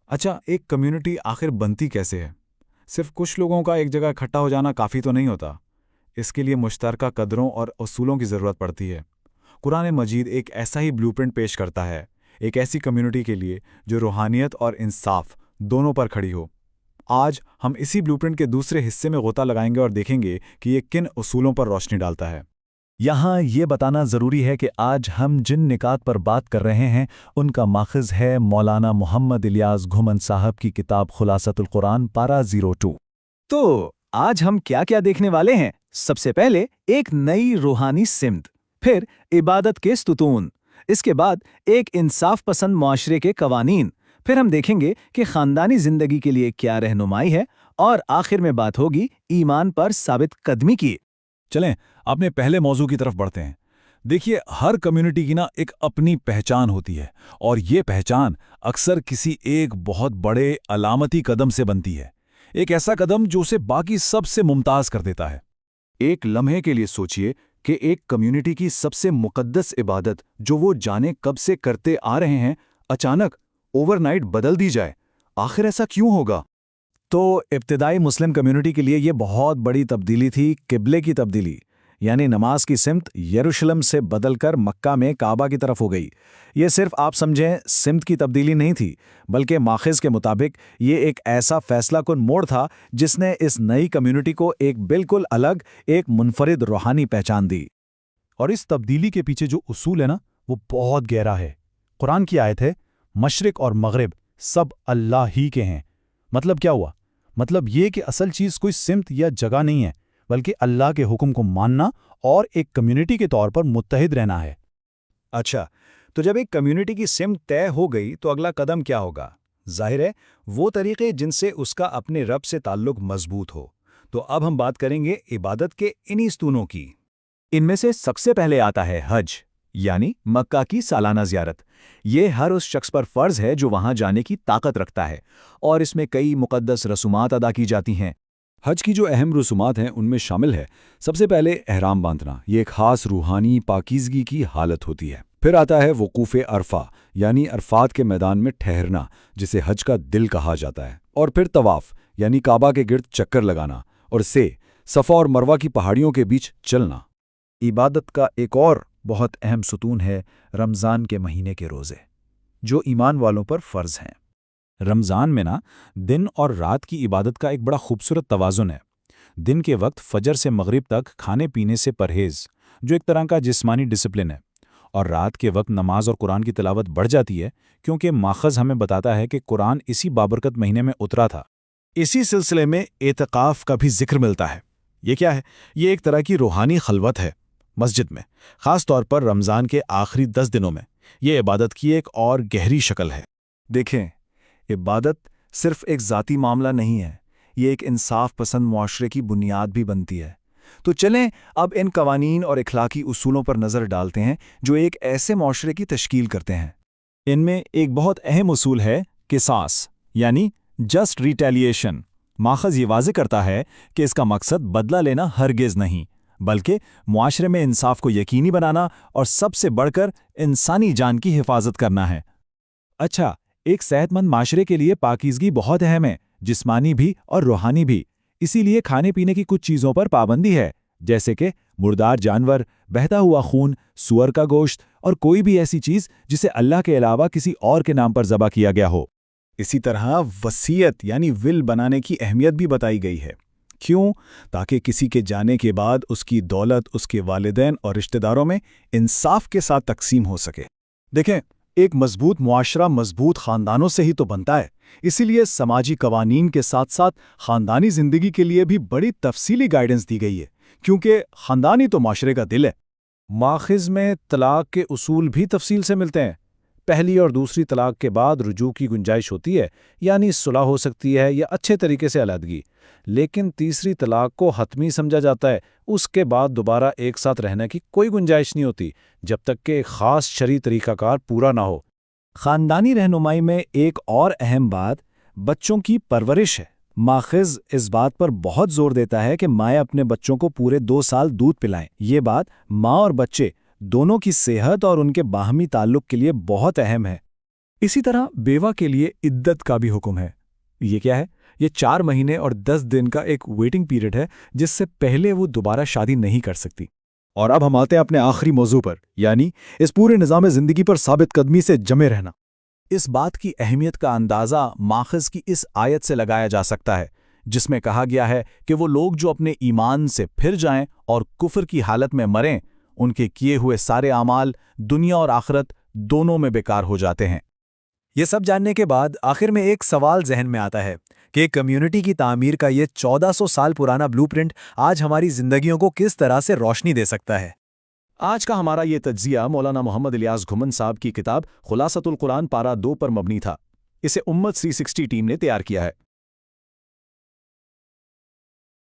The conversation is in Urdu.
اچھا، ایک کمیونٹی آخر بنتی کیسے ہے؟ صرف کچھ لوگوں کا ایک جگہ اکٹھا ہو جانا کافی تو نہیں ہوتا۔ اس کے لیے مشترکہ قدروں اور اصولوں کی ضرورت پڑتی ہے۔ قرآن مجید ایک ایسا ہی بلو پرنٹ پیش کرتا ہے، ایک ایسی کمیونٹی کے لیے جو روحانیت اور انصاف دونوں پر کھڑی ہو۔ آج ہم اسی بلو پرنٹ کے دوسرے حصے میں غوطہ لگائیں گے اور دیکھیں گے کہ یہ کن اصولوں پر روشنی ڈالتا ہے۔ یہاں یہ بتانا ضروری ہے کہ آج ہم جن نکات پر بات کر رہے ہیں ان کا ماخذ ہے مولانا محمد الیاس گھمن صاحب کی کتاب خلاصۃ القرآن پارہ 02۔ تو آج ہم کیا کیا دیکھنے والے ہیں؟ سب سے پہلے ایک نئی روحانی سمت، پھر عبادت کے ستون، اس کے بعد ایک انصاف پسند معاشرے کے قوانین، پھر ہم دیکھیں گے کہ خاندانی زندگی کے لیے کیا رہنمائی ہے، اور آخر میں بات ہوگی ایمان پر ثابت قدمی کی۔ چلیں اپنے پہلے موضوع کی طرف بڑھتے ہیں۔ دیکھیے، ہر کمیونٹی کی ایک اپنی پہچان ہوتی ہے، اور یہ پہچان اکثر کسی ایک بہت بڑے علامتی قدم سے بنتی ہے، ایک ایسا قدم جو اسے باقی سب سے ممتاز کر دیتا ہے۔ ایک لمحے کے لیے سوچئے کہ ایک کمیونٹی کی سب سے مقدس عبادت جو وہ جانے کب سے کرتے آ رہے ہیں، اچانک اوور نائٹ بدل دی جائے۔ آخر ایسا کیوں ہوگا؟ تو ابتدائی مسلم کمیونٹی کے لیے یہ بہت بڑی تبدیلی تھی، قبلے کی تبدیلی، یعنی نماز کی سمت یروشلم سے بدل کر مکہ میں کعبہ کی طرف ہو گئی۔ یہ صرف آپ سمجھیں سمت کی تبدیلی نہیں تھی، بلکہ ماخذ کے مطابق یہ ایک ایسا فیصلہ کن موڑ تھا جس نے اس نئی کمیونٹی کو ایک بالکل الگ، ایک منفرد روحانی پہچان دی۔ اور اس تبدیلی کے پیچھے جو اصول ہے وہ بہت گہرا ہے۔ قرآن کی آیت ہے، مشرق اور مغرب سب اللہ ہی کے ہیں۔ مطلب کیا ہوا؟ مطلب یہ کہ اصل چیز کوئی سمت یا جگہ نہیں ہے، بلکہ اللہ کے حکم کو ماننا اور ایک کمیونٹی کے طور پر متحد رہنا ہے۔ اچھا، تو جب ایک کمیونٹی کی سمت طے ہو گئی تو اگلا قدم کیا ہوگا؟ ظاہر ہے وہ طریقے جن سے اس کا اپنے رب سے تعلق مضبوط ہو۔ تو اب ہم بات کریں گے عبادت کے انہی ستونوں کی۔ ان میں سے سب سے پہلے آتا ہے حج، یعنی مکہ کی سالانہ زیارت۔ یہ ہر اس شخص پر فرض ہے جو وہاں جانے کی طاقت رکھتا ہے، اور اس میں کئی مقدس رسومات ادا کی جاتی ہیں۔ حج کی جو اہم رسومات ہیں ان میں شامل ہے، سب سے پہلے احرام باندھنا، یہ ایک خاص روحانی پاکیزگی کی حالت ہوتی ہے۔ پھر آتا ہے وقوف عرفہ، یعنی عرفات کے میدان میں ٹھہرنا، جسے حج کا دل کہا جاتا ہے۔ اور پھر طواف، یعنی کعبہ کے گرد چکر لگانا، اور صفا اور مروہ کی پہاڑیوں کے بیچ چلنا۔ عبادت کا ایک اور بہت اہم ستون ہے رمضان کے مہینے کے روزے، جو ایمان والوں پر فرض ہیں۔ رمضان میں دن اور رات کی عبادت کا ایک بڑا خوبصورت توازن ہے۔ دن کے وقت فجر سے مغرب تک کھانے پینے سے پرہیز، جو ایک طرح کا جسمانی ڈسپلن ہے، اور رات کے وقت نماز اور قرآن کی تلاوت بڑھ جاتی ہے، کیونکہ ماخذ ہمیں بتاتا ہے کہ قرآن اسی بابرکت مہینے میں اترا تھا۔ اسی سلسلے میں اعتکاف کا بھی ذکر ملتا ہے۔ یہ کیا ہے؟ یہ ایک طرح کی روحانی خلوت ہے مسجد میں، خاص طور پر رمضان کے آخری 10 دنوں میں۔ یہ عبادت کی ایک اور گہری شکل ہے۔ دیکھیں، عبادت صرف ایک ذاتی معاملہ نہیں ہے، یہ ایک انصاف پسند معاشرے کی بنیاد بھی بنتی ہے۔ تو چلیں اب ان قوانین اور اخلاقی اصولوں پر نظر ڈالتے ہیں جو ایک ایسے معاشرے کی تشکیل کرتے ہیں۔ ان میں ایک بہت اہم اصول ہے قصاص، یعنی جسٹ ریٹیلیشن۔ ماخذ یہ واضح کرتا ہے کہ اس کا مقصد بدلہ لینا ہرگز نہیں، بلکہ معاشرے میں انصاف کو یقینی بنانا اور سب سے بڑھ کر انسانی جان کی حفاظت کرنا ہے۔ اچھا، ایک صحت مند معاشرے کے لیے پاکیزگی بہت اہم ہے، جسمانی بھی اور روحانی بھی۔ اسی لیے کھانے پینے کی کچھ چیزوں پر پابندی ہے، جیسے کہ مردار جانور، بہتا ہوا خون، سور کا گوشت، اور کوئی بھی ایسی چیز جسے اللہ کے علاوہ کسی اور کے نام پر ذبح کیا گیا ہو۔ اسی طرح وصیت یعنی ول بنانے کی اہمیت بھی بتائی گئی ہے۔ کیوں؟ تاکہ کسی کے جانے کے بعد اس کی دولت اس کے والدین اور رشتہ داروں میں انصاف کے ساتھ تقسیم ہو سکے۔ دیکھیں، ایک مضبوط معاشرہ مضبوط خاندانوں سے ہی تو بنتا ہے۔ اسی لیے سماجی قوانین کے ساتھ ساتھ خاندانی زندگی کے لیے بھی بڑی تفصیلی گائیڈنس دی گئی ہے، کیونکہ خاندان ہی تو معاشرے کا دل ہے۔ ماخذ میں طلاق کے اصول بھی تفصیل سے ملتے ہیں۔ پہلی اور دوسری طلاق کے بعد رجوع کی گنجائش ہوتی ہے، یعنی صلح ہو سکتی ہے یا اچھے طریقے سے علیحدگی، لیکن تیسری طلاق کو حتمی سمجھا جاتا ہے۔ اس کے بعد دوبارہ ایک ساتھ رہنے کی کوئی گنجائش نہیں ہوتی جب تک کہ ایک خاص شرعی طریقہ کار پورا نہ ہو۔ خاندانی رہنمائی میں ایک اور اہم بات بچوں کی پرورش ہے۔ ماخذ اس بات پر بہت زور دیتا ہے کہ مائیں اپنے بچوں کو پورے 2 سال دودھ پلائیں۔ یہ بات ماں اور بچے دونوں کی صحت اور ان کے باہمی تعلق کے لیے بہت اہم ہے۔ اسی طرح بیوہ کے لیے عدت کا بھی حکم ہے۔ یہ کیا ہے؟ یہ 4 مہینے اور 10 دن کا ایک ویٹنگ پیریڈ ہے جس سے پہلے وہ دوبارہ شادی نہیں کر سکتی۔ اور اب ہم آتے ہیں اپنے آخری موضوع پر، یعنی اس پورے نظام زندگی پر ثابت قدمی سے جمے رہنا۔ اس بات کی اہمیت کا اندازہ ماخذ کی اس آیت سے لگایا جا سکتا ہے جس میں کہا گیا ہے کہ وہ لوگ جو اپنے ایمان سے پھر جائیں اور کفر کی حالت میں مریں، ان کے کیے ہوئے سارے اعمال دنیا اور آخرت دونوں میں بیکار ہو جاتے ہیں۔ یہ سب جاننے کے بعد آخر میں ایک سوال ذہن میں آتا ہے کہ ایک کمیونٹی کی تعمیر کا یہ 1400 سال پرانا بلو پرنٹ آج ہماری زندگیوں کو کس طرح سے روشنی دے سکتا ہے؟ آج کا ہمارا یہ تجزیہ مولانا محمد الیاس گھمن صاحب کی کتاب خلاصۃ القرآن پارہ 2 پر مبنی تھا۔ اسے امت 360 ٹیم نے تیار کیا ہے۔